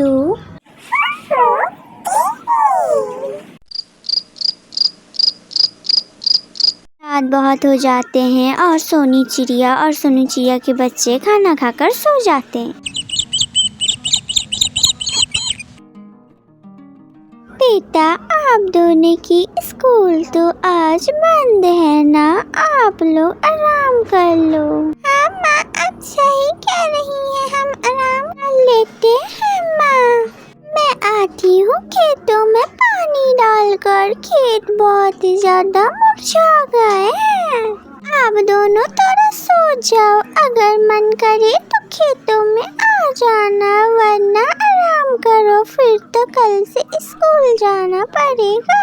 To. रात बहुत हो जाते हैं और सोनी चिड़िया और सोनी चिड़िया के बच्चे खाना खाकर सो जाते हैं। बेटा, आप दोनों की स्कूल तो आज बंद है ना, आप लोग आराम कर लो। हाँ माँ, अब सही कह रही हैं, हम आराम कर लेते हैं माँ। मैं आती हूँ खेतों में पानी डालकर, खेत बहुत ही ज्यादा मुरझा गए हैं। आप दोनों थोड़ा सो जाओ, अगर मन करे तो खेतों में आ जाना, वरना आराम करो, फिर तो कल से स्कूल जाना पड़ेगा,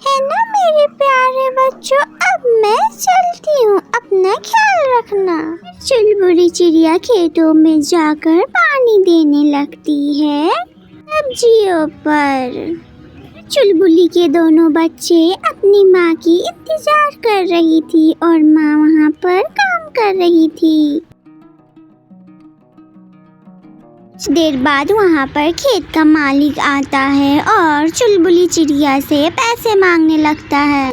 है ना मेरे प्यारे बच्चों। अब मैं चलती हूँ, अपना ख्याल रखना। चुलबुली चिड़िया खेतों में जाकर पानी देने लगती है सब्जियों पर। चुलबुली के दोनों बच्चे अपनी माँ की इंतजार कर रही थी और माँ वहाँ पर काम कर रही थी। कुछ देर बाद वहाँ पर खेत का मालिक आता है और चुलबुली चिड़िया से पैसे मांगने लगता है।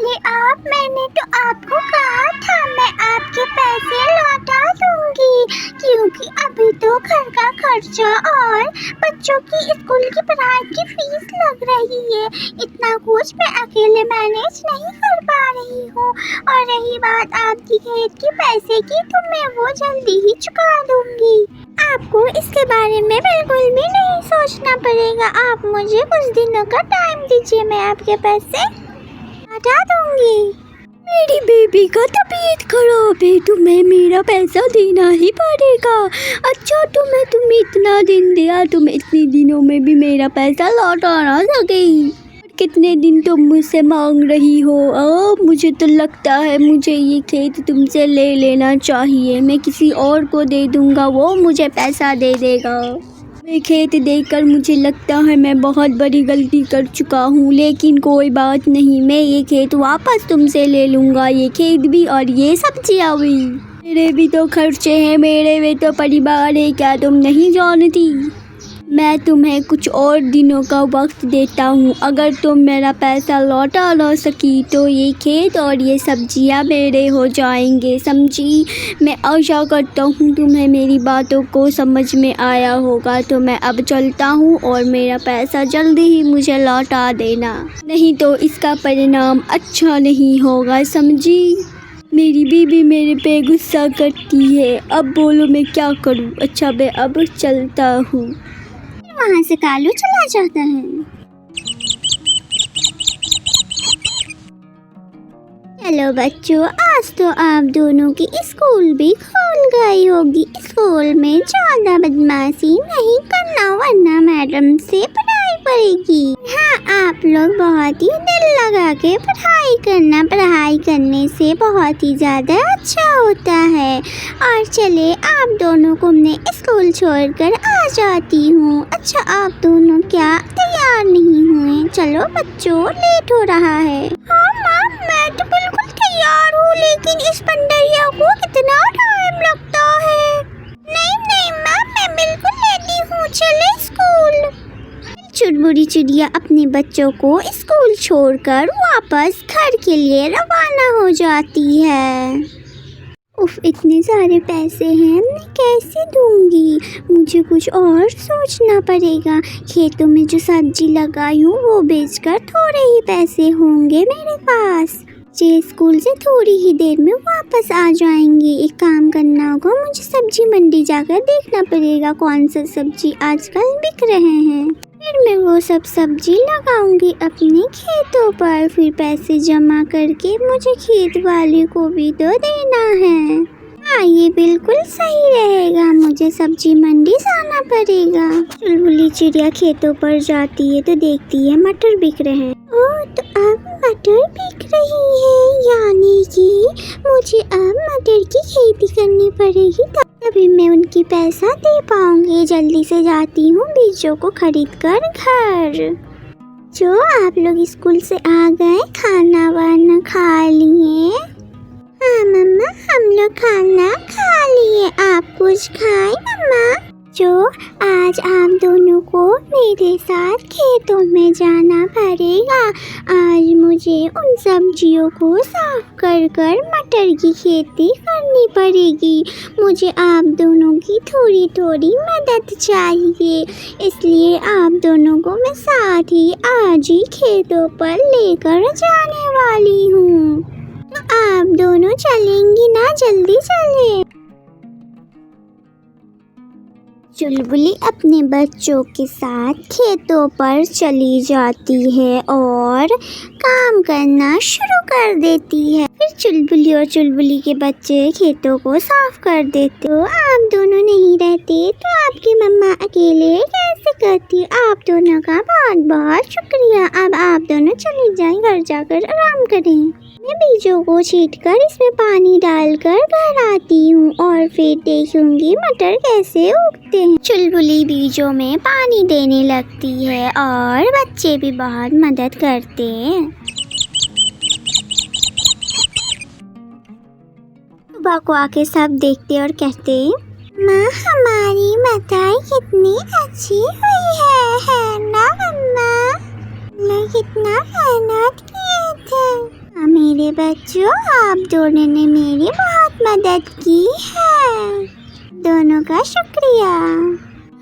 मैंने तो आपको कहा था मैं आपके पैसे लौटा दूंगी, क्योंकि अभी तो घर का खर्चा और बच्चों की स्कूल की पढ़ाई की फीस लग रही है। इतना कुछ मैं अकेले मैनेज नहीं कर पा रही हूँ। और रही बात आपकी खेत के पैसे की, तो मैं वो जल्दी ही चुका दूंगी। आपको इसके बारे में बिल्कुल भी नहीं सोचना पड़ेगा। आप मुझे कुछ दिनों का टाइम दीजिए, मैं आपके पैसे लौटा दूंगी। मेरी बेबी का तबीयत खराब है, तुम्हें मेरा पैसा देना ही पड़ेगा। अच्छा, तुम्हें इतना दिन दिया, तुम इतने दिनों में भी मेरा पैसा लौटा ना सकी। कितने दिन तुम मुझसे मांग रही हो। मुझे तो लगता है मुझे ये खेत तुमसे ले लेना चाहिए। मैं किसी और को दे दूंगा, वो मुझे पैसा दे देगा। मैं खेत देखकर मुझे लगता है मैं बहुत बड़ी गलती कर चुका हूँ, लेकिन कोई बात नहीं, मैं ये खेत वापस तुमसे ले लूँगा। ये खेत भी और ये सब्जियाँ भी। मेरे भी तो खर्चे हैं, मेरे भी तो परिवार है, क्या तुम नहीं जानती? मैं तुम्हें कुछ और दिनों का वक्त देता हूँ। अगर तुम मेरा पैसा लौटा ना सकी तो ये खेत और ये सब्जियाँ मेरे हो जाएंगे, समझी? मैं आशा करता हूँ तुम्हें मेरी बातों को समझ में आया होगा। तो मैं अब चलता हूँ और मेरा पैसा जल्दी ही मुझे लौटा देना, नहीं तो इसका परिणाम अच्छा नहीं होगा, समझी? मेरी बीबी मेरे पे गुस्सा करती है। अब बोलो मैं क्या करूँ? अच्छा, मैं अब चलता हूँ। वहाँ से कालू चला जाता है। चलो बच्चों, आज तो आप दोनों की स्कूल भी खुल गई होगी। स्कूल में ज्यादा बदमाशी नहीं करना, वरना मैडम से पढ़ाई पड़ेगी। हाँ, आप लोग बहुत ही दिल लगा के पढ़ाई करना, पढ़ाई करने से बहुत ही ज्यादा अच्छा होता है। और चले, आप दोनों को मैं स्कूल छोड़कर आ जाती हूँ। अच्छा, आप दोनों क्या तैयार नहीं हुए? चलो बच्चों, लेट हो रहा है। हाँ माँ, मैं तो बिल्कुल तैयार हूँ, लेकिन इस पंडरिया को कितना टाइम लगता है। नहीं माँ, मैं बिल्कुल रेडी हूँ, चले स्कूल। चुलबुली चिड़िया अपने बच्चों को स्कूल छोड़कर वापस घर के लिए रवाना हो जाती है। उफ, इतने सारे पैसे हैं, मैं कैसे दूंगी? मुझे कुछ और सोचना पड़ेगा। खेतों में जो सब्जी लगाई हूँ वो बेचकर थोड़े ही पैसे होंगे मेरे पास। जे स्कूल से थोड़ी ही देर में वापस आ जाएंगे। एक काम करना होगा, मुझे सब्जी मंडी जाकर देखना पड़ेगा कौन सा सब्जी आजकल बिक रहे हैं। फिर मैं वो सब सब्जी लगाऊंगी अपने खेतों पर। फिर पैसे जमा करके मुझे खेत वाले को भी तो देना है। हाँ, ये बिल्कुल सही रहेगा, मुझे सब्जी मंडी जाना पड़ेगा। चुलबुली चिड़िया खेतों पर जाती है तो देखती है मटर बिक रहे हैं। ओह, तो अब मटर बिक रही है, यानी कि मुझे अब मटर की खेती करनी पड़ेगी, तभी मैं उनकी पैसा दे पाऊंगी। जल्दी से जाती हूँ बीजों को खरीद कर घर। जो आप लोग स्कूल से आ गए, खाना वाना खा लिए? हाँ मम्मा, हम लोग खाना खा लिए। आप कुछ खाए मम्मा? बच्चों, आज आप दोनों को मेरे साथ खेतों में जाना पड़ेगा। आज मुझे उन सब्जियों को साफ कर कर मटर की खेती करनी पड़ेगी। मुझे आप दोनों की थोड़ी थोड़ी मदद चाहिए, इसलिए आप दोनों को मैं साथ ही आज ही खेतों पर लेकर जाने वाली हूँ। तो आप दोनों चलेंगी ना? जल्दी चलें। चुलबुली अपने बच्चों के साथ खेतों पर चली जाती है और काम करना शुरू कर देती है। फिर चुलबुली और चुलबुली के बच्चे खेतों को साफ कर देते। तो आप दोनों नहीं रहते तो आपकी मम्मा अकेले कैसे करती? आप दोनों का बहुत बहुत शुक्रिया। अब आप दोनों चले जाएं, घर जाकर आराम करें। मैं बीजों को छींटकर इसमें पानी डालकर घर आती हूँ और फिर देखूंगी मटर कैसे उगते हैं। चुलबुली बीजों में पानी देने लगती है और बच्चे भी बहुत मदद करते हैं। सुबह को आके सब देखते और कहते, माँ हमारी मटर कितनी अच्छी हुई है ना मम्मा? मैं कितना मेहनत किए थे। मेरे बच्चों, आप दोनों ने मेरी बहुत मदद की है। दोनों का शुक्रिया।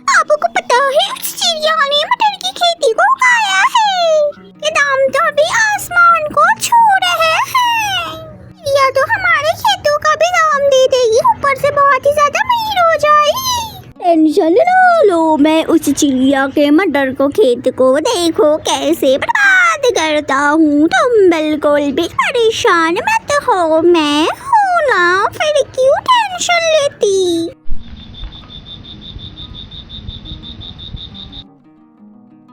आपको पता है उस चिड़िया ने मटर की खेती को उगाया है। ये दाम तो अभी आसमान को छू रहे हैं। या तो हमारे खेतों का भी दाम दे देगी, ऊपर से बहुत ही ज्यादा अमीर हो जाएगी। टेंशन ना लो, मैं उस चिड़िया के मटर को खेत को देखो कैसे बर्बाद करता हूँ। तुम बिल्कुल भी परेशान मत हो, मैं हूँ ना, फिर क्यों टेंशन लेती।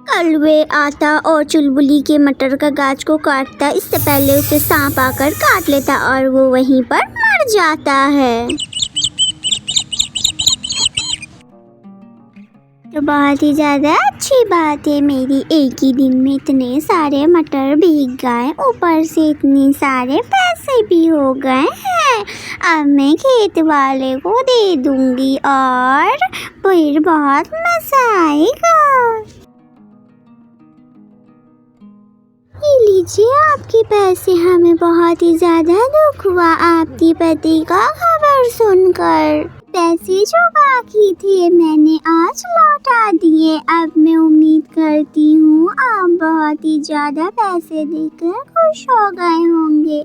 कलवे आता और चुलबुली के मटर का गाछ को काटता। इससे पहले उसे सांप आकर काट लेता और वो वहीं पर मर जाता है। तो बहुत ही ज़्यादा अच्छी बात है मेरी, एक ही दिन में इतने सारे मटर भीग गए, ऊपर से इतने सारे पैसे भी हो गए हैं। अब मैं खेत वाले को दे दूंगी और फिर बहुत मज़ा आएगा। ये लीजिए आपके पैसे। हमें बहुत ही ज़्यादा दुख हुआ आपके पति का खबर सुनकर। पैसे जो बाकी थे मैंने आज लौटा दिए। अब मैं उम्मीद करती हूँ आप बहुत ही ज़्यादा पैसे देकर खुश हो गए होंगे।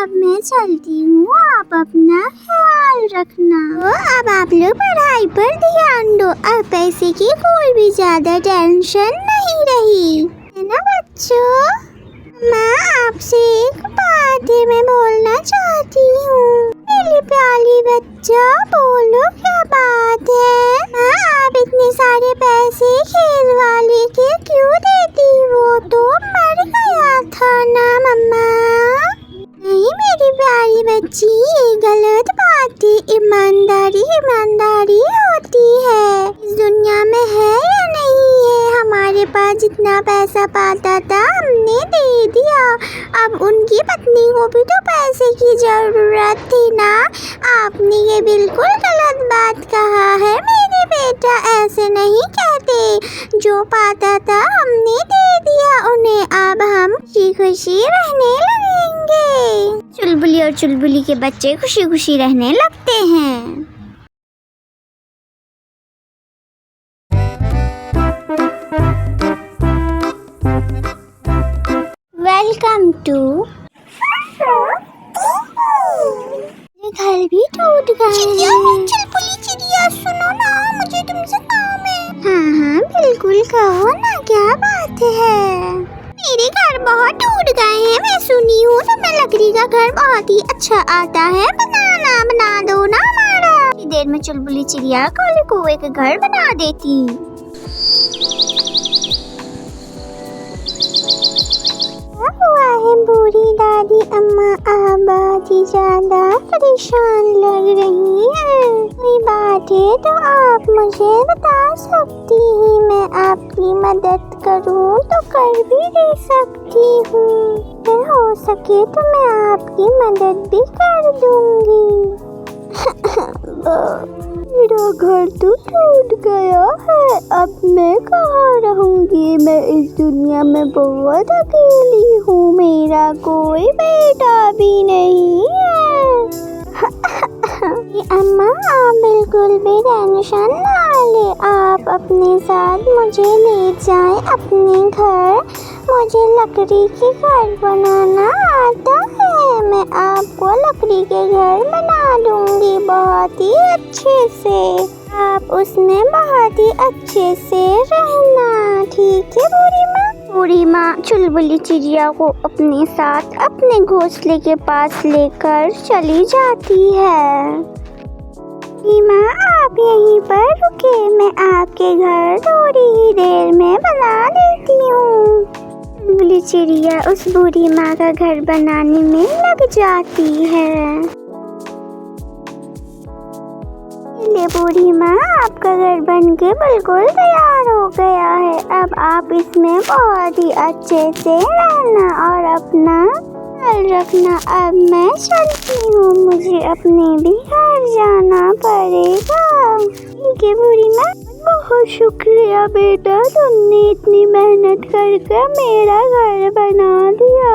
अब मैं चलती हूँ, आप अपना ख्याल रखना। तो अब आप लोग पढ़ाई पर ध्यान दो। अब पैसे की कोई भी ज़्यादा टेंशन नहीं रही, है ना बच्चों? मैं आपसे एक बात है मैं बोलना चाहती हूँ। मेरी प्यारी बच्चा, बोलो क्या बात है? माँ, आप इतने सारे पैसे खेल वाले के क्यों देती? वो तो मर गया था ना मम्मा। नहीं मेरी प्यारी बच्ची, ये गलत बात है। ईमानदारी ईमानदारी होती है। इस दुनिया में है या नहीं है? हमारे पास जितना पैसा पाता था हमने दे दिया। अब उनकी पत्नी को भी तो पैसे की जरूरत थी ना। आपने ये बिल्कुल गलत बात कहा है मेरे बेटा, ऐसे नहीं कहते। जो पाता था हमने दे दिया उन्हें, अब हम खुशी खुशी रहने लगेंगे। चुलबुली और चुलबुली के बच्चे खुशी खुशी रहने लगते हैं। Welcome to. घर भी टूट गए। चुलबुली चिड़िया सुनो ना, मुझे तुमसे काम है। हाँ हाँ बिल्कुल कहो ना, क्या बात है? मेरे घर बहुत टूट गए हैं। मैं सुनी हूँ तुम्हें लकड़ी का घर बहुत ही अच्छा आता है, बना दो ना हमारा। इतनी देर में चुलबुली चिड़िया काले कौवे का घर बना देती। हुआ है बूढ़ी दादी अम्मा बहुत ही ज्यादा परेशान लग रही है। कोई बात है तो आप मुझे बता सकती हैं, मैं आपकी मदद करूं तो कर भी दे सकती हूँ। फिर हो सके तो मैं आपकी मदद भी कर दूंगी। रो घर तो टूट गया है, अब मैं कहाँ रहूंगी। मैं इस दुनिया में बहुत अकेली हूँ, मेरा कोई बेटा भी नहीं है। अम्मा, आप बिल्कुल भी टेंशन ना ले, आप अपने साथ मुझे ले जाएं अपने घर। मुझे लकड़ी के घर बनाना आता है, मैं आपको लकड़ी के घर बना दूंगी बहुत ही अच्छे से। आप उसमें बहुत ही अच्छे से रहना, ठीक है बूढ़ी माँ? बूढ़ी माँ चुलबुली चिड़िया को अपने साथ अपने घोंसले के पास लेकर चली जाती है। माँ, आप यहीं पर रुके, मैं आपके घर थोड़ी ही देर में बना देती हूँ। चुलबुली चिड़िया उस बूढ़ी माँ का घर बनाने में लग जाती है। ले बूढ़ी माँ, आपका घर बनके बिल्कुल तैयार हो गया है। अब आप इसमें बहुत ही अच्छे से रहना और अपना ख्याल रखना। अब मैं चलती हूँ, मुझे अपने भी घर जाना पड़ेगा। ठीक है बूढ़ी माँ। बहुत शुक्रिया बेटा, तुमने इतनी मेहनत कर मेरा घर बना दिया।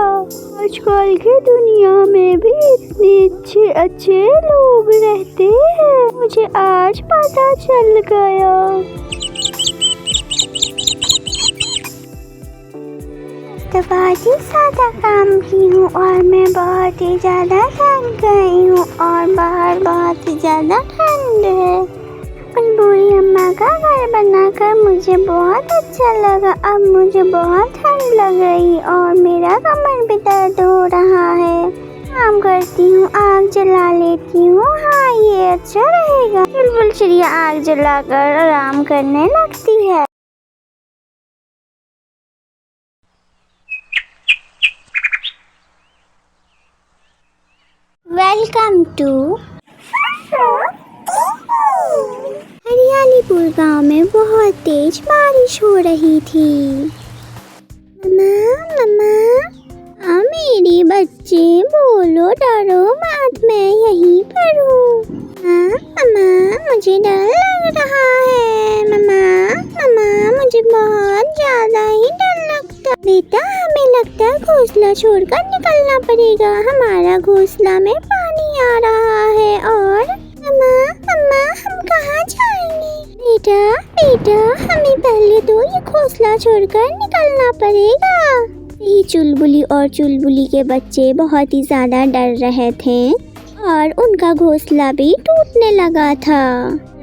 आजकल की दुनिया में भी इतने अच्छे लोग रहते हैं, मुझे आज पता चल गया। तो बहुत ही सादा काम की हूँ और मैं बहुत ही ज़्यादा थक गई हूँ और बाहर बहुत ही ज़्यादा ठंड है। उन बूढ़ी अम्मा का घर बनाकर मुझे बहुत अच्छा लगा। अब मुझे बहुत ठंड लग रही और मेरा कमर भी दर्द हो रहा है। काम करती हूँ, आग जला लेती हूँ। हाँ, ये अच्छा रहेगा। चुलबुल चिड़िया आग जलाकर आराम करने लगती है। वेलकम टू हरियालीपुर गांव में बहुत तेज बारिश हो रही थी। मम्मा, मम्मा, मेरे बच्चे बोलो, डरो मत, मैं यहीं पर हूँ। मम्मा, मुझे डर लग रहा है। मम्मा, मुझे बहुत ज्यादा ही डर लगता। बेटा, हमें लगता है घोंसला छोड़कर निकलना पड़ेगा। हमारा घोंसला में पानी आ रहा है और मम्मा, हम कहाँ जाएंगे? बेटा, हमें पहले तो ये घोंसला छोड़कर निकलना पड़ेगा। ये चुलबुली और चुलबुली के बच्चे बहुत ही ज्यादा डर रहे थे और उनका घोंसला भी टूटने लगा था।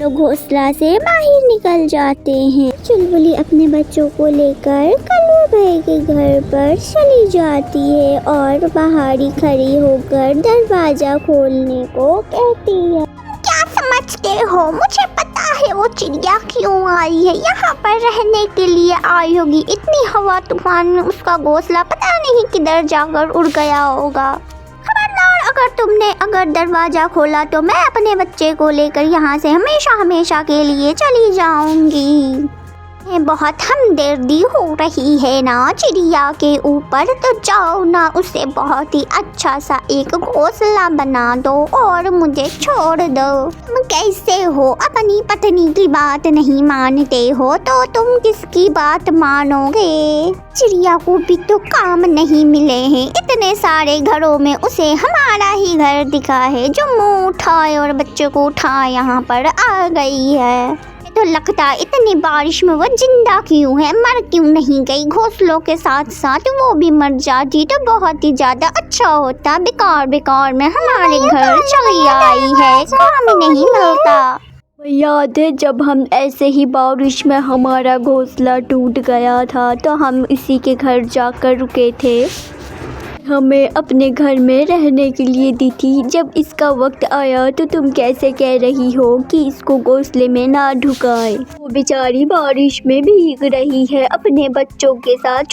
लोग घोंसला से बाहर निकल जाते हैं। चुलबुली अपने बच्चों को लेकर कल्लू भाई के घर पर चली जाती है और बाहर ही खड़ी होकर दरवाजा खोलने को कहती है। क्या समझते हो? मुझे पता है वो चिड़िया क्यों आई है। यहाँ पर रहने के लिए आई होगी। इतनी हवा तूफान में उसका घोंसला पता नहीं किधर जाकर उड़ गया होगा। अगर दरवाजा खोला तो मैं अपने बच्चे को लेकर यहाँ से हमेशा के लिए चली जाऊंगी। बहुत हमदर्दी हो रही है ना चिड़िया के ऊपर, तो जाओ ना उसे बहुत ही अच्छा सा एक घोंसला बना दो और मुझे छोड़ दो। तुम कैसे हो? अपनी पत्नी की बात नहीं मानते हो तो तुम किसकी बात मानोगे? चिड़िया को भी तो काम नहीं मिले हैं। इतने सारे घरों में उसे हमारा ही घर दिखा है जो मुँह उठाए और बच्चे को उठाए यहाँ पर आ गई है। तो लगता है इतनी बारिश में वो जिंदा क्यों है, मर क्यों नहीं गई? घोंसलों के साथ साथ वो भी मर जाती तो बहुत ही ज्यादा अच्छा होता। बेकार में हमारे घर चली आई है, काम ही नहीं मिलता। याद है जब हम ऐसे ही बारिश में हमारा घोंसला टूट गया था तो हम इसी के घर जाकर रुके थे। हमें अपने घर में रहने के लिए दी थी। जब इसका वक्त आया तो तुम कैसे कह रही हो कि इसको घोंसले में ना ढुकाएं? वो बेचारी बारिश में भीग रही है अपने बच्चों के साथ।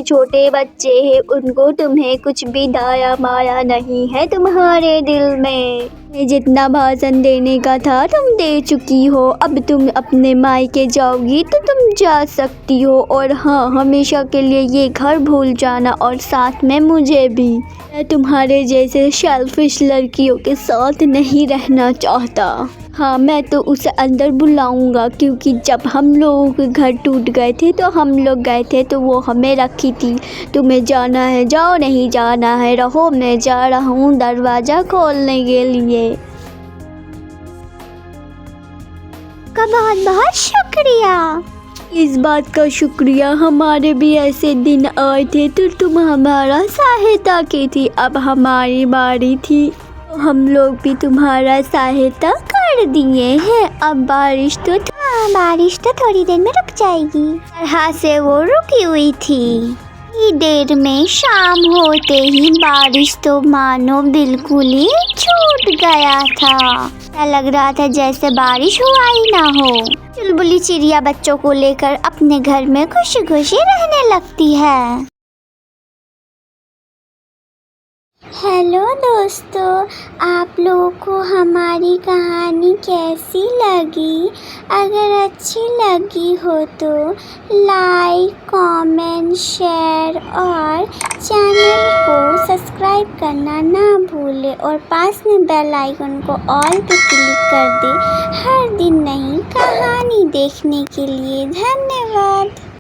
छोटे बच्चे हैं, उनको तुम्हें कुछ भी दया माया नहीं है तुम्हारे दिल में। जितना भाषण देने का था तुम दे चुकी हो। अब तुम अपने मायके जाओगी तो तुम जा सकती हो। और हाँ, हमेशा के लिए ये घर भूल जाना और साथ में मुझे बेबी। मैं तुम्हारे जैसे सेल्फिश लड़कियों के साथ नहीं रहना चाहता। हाँ, मैं तो उसे अंदर बुलाऊंगा, क्योंकि जब हम लोगों के घर टूट गए थे तो हम लोग गए थे तो वो हमें रखी थी। तुम्हें जाना है जाओ, नहीं जाना है रहो, मैं जा रहा हूँ दरवाज़ा खोलने के लिए। का बहुत बहुत शुक्रिया। इस बात का शुक्रिया, हमारे भी ऐसे दिन आए थे तो तुम हमारा सहायता की थी। अब हमारी बारी थी तो हम लोग भी तुम्हारा सहायता कर दिए हैं। अब बारिश तो थोड़ी देर में रुक जाएगी। तरह से वो रुकी हुई थी। देर में शाम होते ही बारिश तो मानो बिल्कुल ही छूट गया था। ऐसा लग रहा था जैसे बारिश हुआ ही ना हो। चुलबुली चिड़िया बच्चों को लेकर अपने घर में खुशी खुशी रहने लगती है। हेलो दोस्तों, आप लोगों को हमारी कहानी कैसी लगी? अगर अच्छी लगी हो तो लाइक, कमेंट, शेयर और चैनल को सब्सक्राइब करना ना भूलें और पास में बेल आइकन को ऑल पे क्लिक कर दें हर दिन नई कहानी देखने के लिए। धन्यवाद।